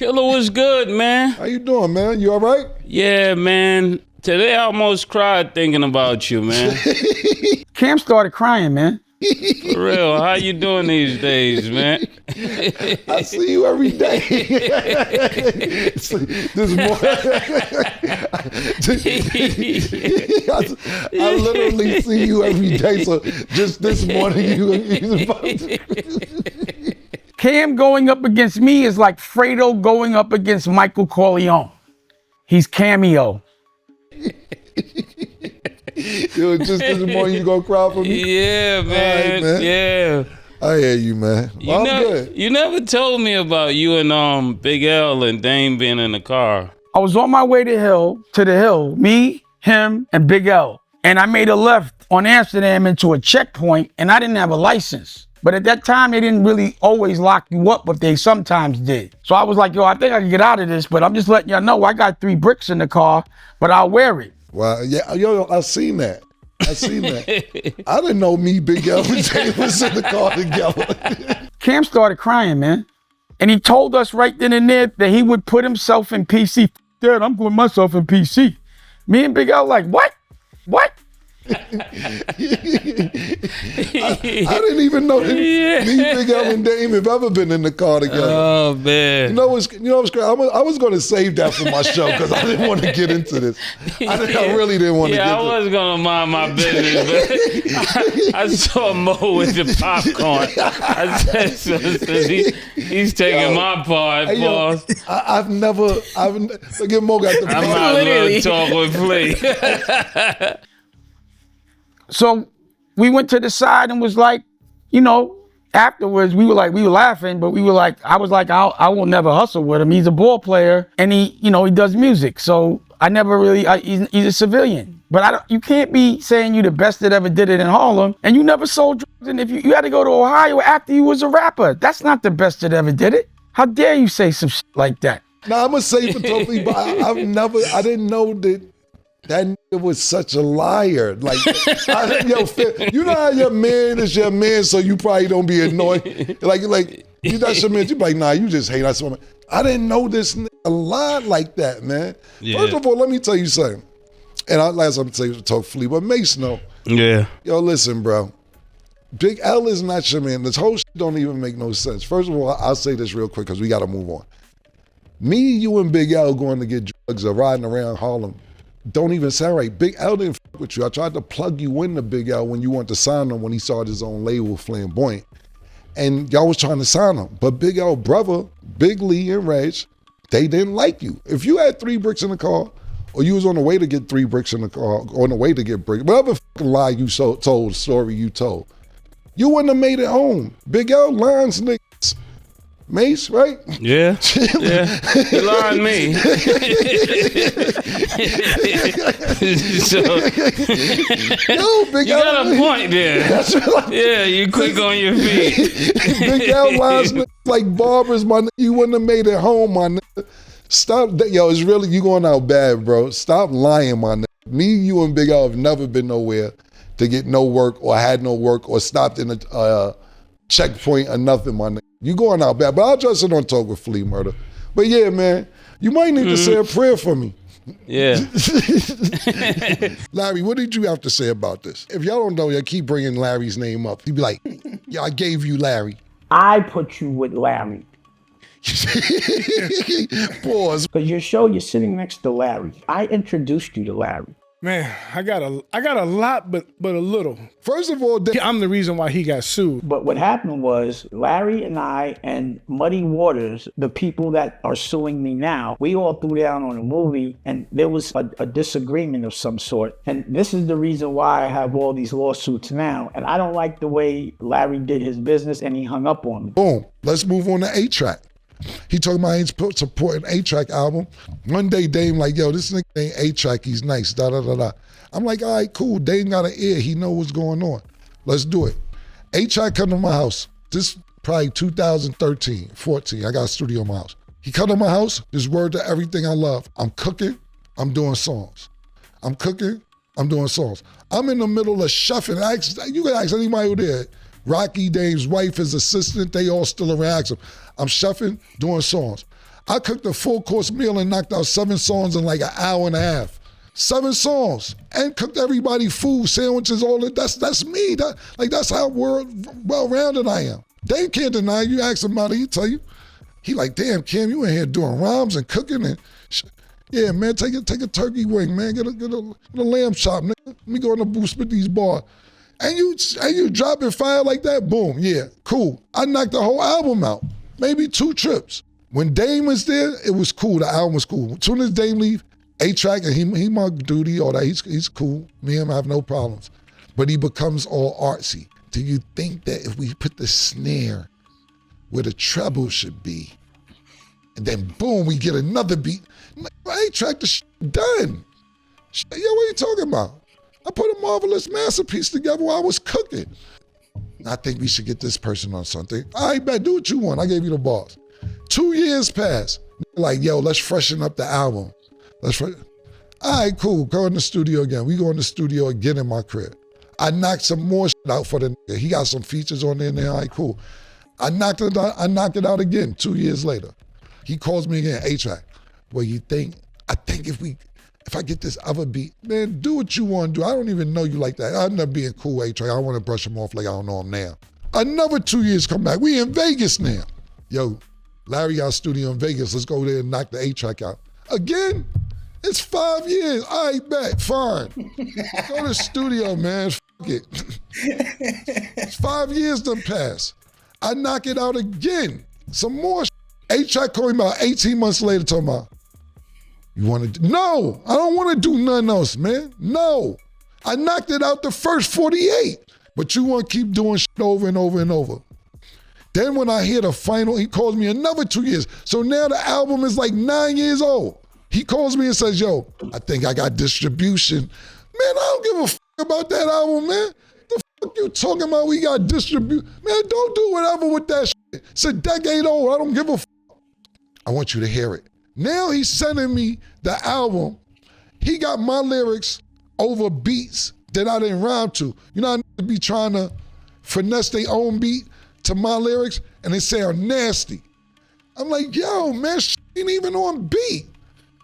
Killer, what's good, man? How you doing, man? You all right? Yeah, man. Today I almost cried thinking about you, man. Cam started crying, man. For real, how you doing these days, man? I see you every day. This morning, I literally see you every day. So just this morning, you about to... Cam going up against me is like Fredo going up against Michael Corleone. He's Cameo. Yo, just this morning you gonna cry for me? Yeah, man. Right, man. Yeah. I hear you, man. I'm good. You never told me about you and Big L and Dame being in the car. I was on my way to the hill, me, him, and Big L. And I made a left on Amsterdam into a checkpoint, and I didn't have a license. But at that time, they didn't really always lock you up, but they sometimes did. So I was like, yo, I think I can get out of this, but I'm just letting y'all know I got 3 bricks in the car, but I'll wear it. Wow, yeah, yo, I seen that. I didn't know me, Big L, and Dave was in the car together. Cam started crying, man. And he told us right then and there that he would put himself in PC. Dad, I'm putting myself in PC. Me and Big L like, what? What? I didn't even know that me, Big L, and Dame have ever been in the car together. Oh, man. You know what's crazy? I was going to save that for my show because I didn't want to get into this. I really didn't want to get into it. Yeah, I was going to mind my business, but I saw Mo with the popcorn. I said, so he's taking my part, boss. I've never, look at Mo got the I'm not going to talk with Flea. So we went to the side and was like, you know, afterwards we were laughing, but we were like, I was like, I will never hustle with him. He's a ball player and he does music. So I never really, he's a civilian. But you can't be saying you the best that ever did it in Harlem and you never sold drugs. And if you had to go to Ohio after you was a rapper, that's not the best that ever did it. How dare you say some shit like that? Now I'm gonna say for totally, but I didn't know that nigga was such a liar. Like, you know how your man is your man, so you probably don't be annoyed. Like that's your man. You be like, nah, you just hate us. I didn't know this nigga lied like that, man. Yeah. First of all, let me tell you something. And I'm gonna tell you to talk Flea, but Mase know. Yeah. Yo, listen, bro. Big L is not your man. This whole shit don't even make no sense. First of all, I'll say this real quick because we gotta move on. Me, you, and Big L going to get drugs or riding around Harlem don't even sound right. Big L didn't fuck with you. I tried to plug you into Big L when you wanted to sign him when he started his own label, Flamboyant. And y'all was trying to sign him. But Big L brother, Big Lee and Reg, they didn't like you. If you had 3 bricks in the car, or you was on the way to get 3 bricks in the car, or on the way to get bricks, whatever fucking lie you told, story you told, you wouldn't have made it home. Big L lines niggas. Mase, right? Yeah. Yeah. You lying me. Yo, Big you L, got a point there. That's right. Yeah, you quick on your feet. Big L lines like barbers, my nigga. You wouldn't have made it home, my nigga. Stop that. Yo, it's really, you going out bad, bro. Stop lying, my nigga. Me, you, and Big L have never been nowhere to get no work or had no work or stopped in a checkpoint or nothing, my nigga. You going out bad, but I'll just don't talk with Flea Murder. But yeah, man, you might need to say a prayer for me. Yeah. Larry, what did you have to say about this? If y'all don't know, you keep bringing Larry's name up. He'd be like, yeah, I gave you Larry. I put you with Larry. Pause. Because your show, you're sitting next to Larry. I introduced you to Larry. Man, I got a lot, but a little. First of all, I'm the reason why he got sued. But what happened was Larry and I and Muddy Waters, the people that are suing me now, we all threw down on a movie and there was a disagreement of some sort. And this is the reason why I have all these lawsuits now. And I don't like the way Larry did his business and he hung up on me. Boom. Let's move on to A-Track. He told me I ain't supporting A-Track album. One day Dame like, yo, this nigga ain't A-Track, he's nice, da-da-da-da. I'm like, all right, cool. Dame got an ear, he know what's going on. Let's do it. A-Track come to my house. This probably 2013, 14. I got a studio in my house. He come to my house, this word to everything I love. I'm cooking, I'm doing songs. I'm cooking, I'm doing songs. I'm in the middle of shuffling. You can ask anybody who there. Rocky, Dame's wife, his assistant, they all still around. Ask him. I'm shuffling, doing songs. I cooked a full course meal and knocked out 7 songs in like an hour and a half. 7 songs and cooked everybody food, sandwiches, all that. That's me. That's how well-rounded I am. Dave can't deny. You ask him about it, he tell you. He like, damn, Cam, you in here doing rhymes and cooking and yeah, man, take a turkey wing, man. Get a lamb chop, nigga. Let me go in the booth, spit these bars. And you dropping fire like that, boom, yeah, cool. I knocked the whole album out, maybe 2 trips. When Dame was there, it was cool. The album was cool. As soon as Dame leave, A-Track, and he my duty, all that, he's cool. Me and him, I have no problems. But he becomes all artsy. Do you think that if we put the snare where the treble should be, and then boom, we get another beat, A-Track, the shit done. Yo, what are you talking about? I put a marvelous masterpiece together while I was cooking. I think we should get this person on something. All right, bet, do what you want. I gave you the bars. 2 years passed. Like, yo, let's freshen up the album. All right, cool, go in the studio again. We go in the studio again in my crib. I knocked some more shit out for the nigga. He got some features on there and all right, cool. I knocked it out again 2 years later. He calls me again, A-Track. Well, I think if I get this other beat, man, do what you want to do. I don't even know you like that. I end up being cool, A-Track. I want to brush him off like I don't know him now. Another 2 years come back. We in Vegas now. Yo, Larry got a studio in Vegas. Let's go there and knock the A-Track out. Again, it's 5 years. All right, bet, fine. Go to the studio, man. Fuck it. It's 5 years done pass. I knock it out again. Some more A-Track called me about 18 months later talking about, you want to do? No, I don't want to do nothing else, man. No. I knocked it out the first 48, but you want to keep doing shit over and over and over. Then when I hear the final, he calls me another 2 years. So now the album is like 9 years old. He calls me and says, yo, I think I got distribution. Man, I don't give a fuck about that album, man. The fuck you talking about we got distribution? Man, don't do whatever with that shit. It's a decade old. I don't give a fuck. I want you to hear it. Now he's sending me the album. He got my lyrics over beats that I didn't rhyme to. You know, I be trying to finesse their own beat to my lyrics and they sound nasty. I'm like, yo, man, shit ain't even on beat.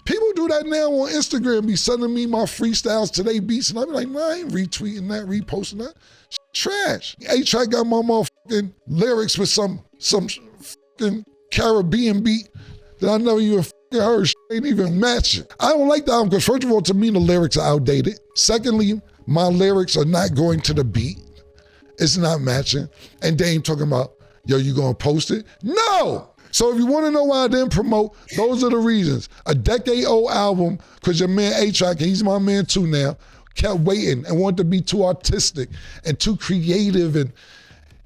People do that now on Instagram, be sending me my freestyles to their beats, and I be like, nah, I ain't retweeting that, reposting that. Shit trash. A-Track got my motherfucking lyrics with some fucking Caribbean beat that I never even fucking heard. Shit ain't even matching. I don't like the album because first of all, to me, the lyrics are outdated. Secondly, my lyrics are not going to the beat. It's not matching. And Dame talking about, yo, you gonna post it? No! So if you want to know why I didn't promote, those are the reasons. A decade-old album, because your man A-Track, he's my man too now, kept waiting and wanted to be too artistic and too creative. And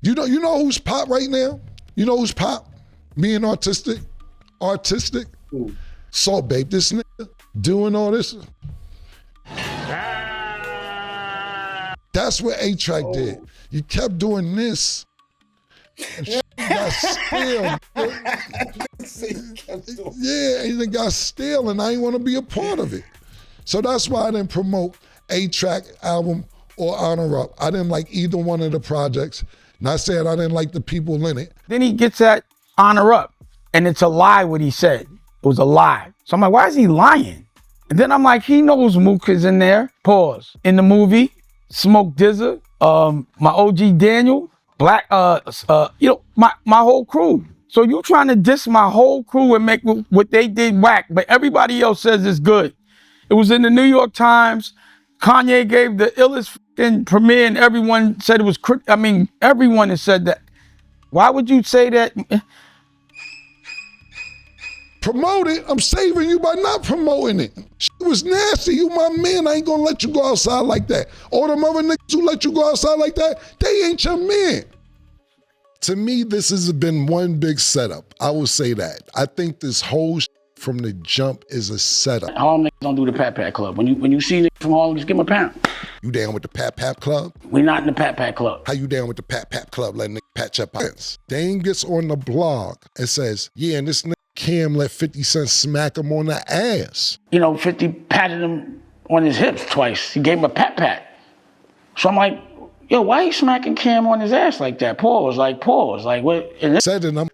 you know who's pop right now? You know who's pop? Being artistic? Ooh. Salt Babe, this nigga doing all this. That's what A-Track did. You kept doing this. Got stale. Yeah, it got stale and I didn't want to be a part of it. So that's why I didn't promote A-Track album or Honor Up. I didn't like either one of the projects. Not saying I didn't like the people in it. Then he gets that Honor Up and it's a lie what he said. It was a lie. So I'm like, why is he lying? And then I'm like, he knows Mook is in there. Pause. In the movie, Smoke Dizza, my OG Daniel, Black, my whole crew. So you trying to diss my whole crew and make what they did whack, but everybody else says it's good. It was in the New York Times. Kanye gave the illest fucking premiere and everyone said it was, everyone has said that. Why would you say that? Promote it. I'm saving you by not promoting it. Shit was nasty. You my man. I ain't gonna let you go outside like that. All them other niggas who let you go outside like that, they ain't your man. To me, this has been one big setup. I will say that. I think this whole from the jump is a setup. Harlem niggas don't do the Pat Pat Club. When you see niggas from Harlem, just give them a pound. You down with the Pat Pat Club? We not in the Pat Pat Club. How you down with the Pat Pat Club? Letting niggas pat your pockets. Dame gets on the blog and says, yeah, and this nigga Cam let 50 Cent smack him on the ass. 50 patted him on his hips twice. He gave him a pat pat. So I'm like, yo, why he smacking Cam on his ass like that? Pause. Like, what? And said, and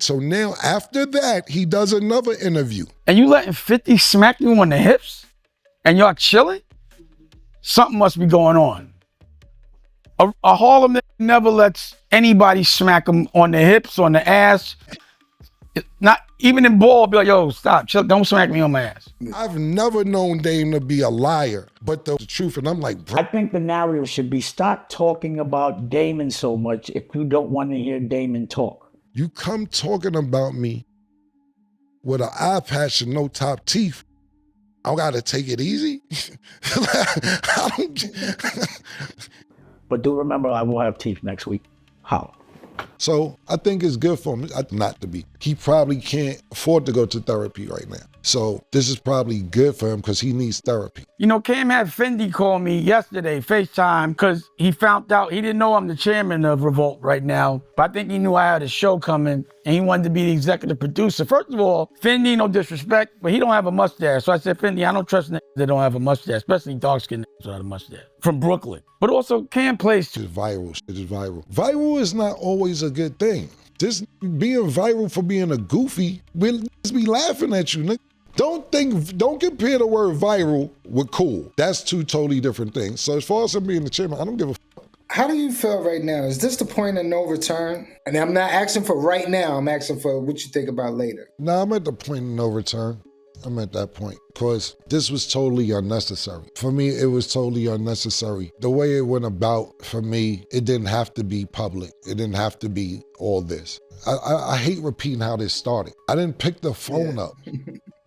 So now after that, he does another interview. And you letting 50 smack you on the hips? And y'all chilling? Something must be going on. A Harlem nigga never lets anybody smack him on the hips, on the ass. Not even in ball, be like, yo, stop, chill, don't smack me on my ass. I've never known Dame to be a liar, but the truth, and I'm like, bro. I think the narrative should be stop talking about Damon so much if you don't want to hear Damon talk. You come talking about me with an eye patch and no top teeth. I gotta take it easy. I don't. But do remember, I will have teeth next week. How? So I think it's good for him not to be. He probably can't afford to go to therapy right now. So this is probably good for him because he needs therapy. You know, Cam had Fendi call me yesterday, FaceTime, because he found out, he didn't know I'm the chairman of Revolt right now, but I think he knew I had a show coming and he wanted to be the executive producer. First of all, Fendi, no disrespect, but he don't have a mustache. So I said, Fendi, I don't trust niggas that don't have a mustache, especially dark-skinned niggas without a mustache. From Brooklyn. But also, Cam plays too. It's viral, shit is viral. Viral is not always a good thing. Just being viral for being a goofy, we'll just be laughing at you, nigga. Don't compare the word viral with cool. That's two totally different things. So as far as him being the chairman, I don't give a fuck. How do you feel right now? Is this the point of no return? And I'm not asking for right now, I'm asking for what you think about later. Nah, I'm at the point of no return. I'm at that point because this was totally unnecessary. For me, it was totally unnecessary. The way it went about, for me, it didn't have to be public. It didn't have to be all this. I hate repeating how this started. I didn't pick the phone up.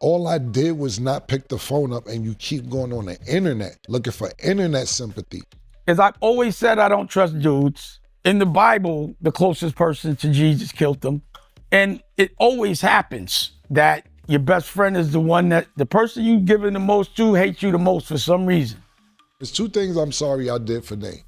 All I did was not pick the phone up, and you keep going on the internet looking for internet sympathy. As I've always said, I don't trust dudes. In the Bible, the closest person to Jesus killed them. And it always happens that your best friend is the one that the person you giving the most to hates you the most for some reason. There's two things I'm sorry I did for Nate.